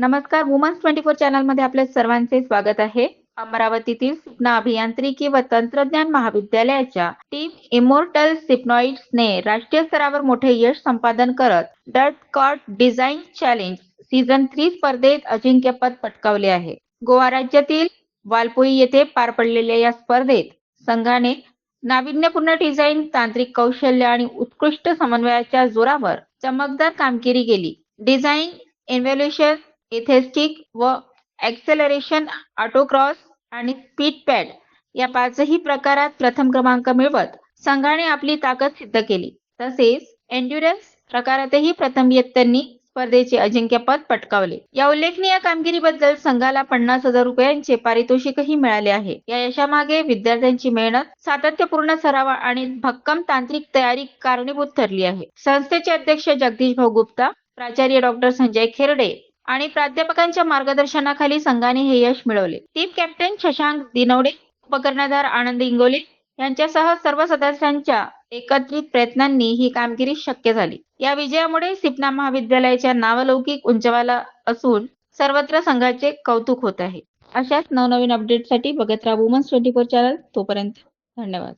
नमस्कार, वुमन्स 24 चॅनलमध्ये आपल्या सर्वांचे स्वागत आहे. अमरावतीतील सिपना अभियांत्रिकी व तंत्रज्ञान महाविद्यालयाच्या टीम इमोर्टल सिपनॉइड्सने राष्ट्रीय स्तरावर मोठे यश संपादन करत डर्ट कॉट डिझाईन चॅलेंज सीझन 3 स्पर्धेत अजिंक्यपद पटकावले आहे. गोवा राज्यातील वालपोई येथे पार पडलेल्या या स्पर्धेत संघाने नाविन्यपूर्ण डिझाईन, तांत्रिक कौशल्य आणि उत्कृष्ट समन्वयाच्या जोरावर चमकदार कामगिरी केली. डिझाईन, इव्हॅल्युएशन, एस्थेटिक व ॲक्सेलरेशन, ऑटोक्रॉस आणि स्पीड पॅड या पाचही प्रकारात प्रथम क्रमांक मिळवत संघाने आपली ताकद सिद्ध केली. तसेच एन्ड्युरन्स प्रकारातही प्रथम येत त्यांनी स्पर्धेचे अजिंक्यपद पटकावले. या उल्लेखनीय कामगिरीबद्दल संघाला 50,000 रुपयांचे पारितोषिकही मिळाले आहे. या यशामागे विद्यार्थ्यांची मेहनत, सातत्यपूर्ण सराव आणि भक्कम तांत्रिक तयारी कारणीभूत ठरली आहे. संस्थेचे अध्यक्ष जगदीश भाऊ गुप्ता, प्राचार्य डॉक्टर संजय खेरडे आणि प्राध्यापकांच्या मार्गदर्शनाखाली संघाने हे यश मिळवले. टीम कॅप्टन शशांक दिनवडे, उपकर्णधार आनंद इंगोले यांच्यासह सर्व सदस्यांच्या एकत्रित प्रयत्नांनी ही कामगिरी शक्य झाली. या विजयामुळे सिपना महाविद्यालयाच्या नावलौकिक उंचावला असून सर्वत्र संघाचे कौतुक होत आहे. अशाच नवनवीन अपडेटसाठी बघत राहा वुमन्स 24 चॅनल. तोपर्यंत धन्यवाद.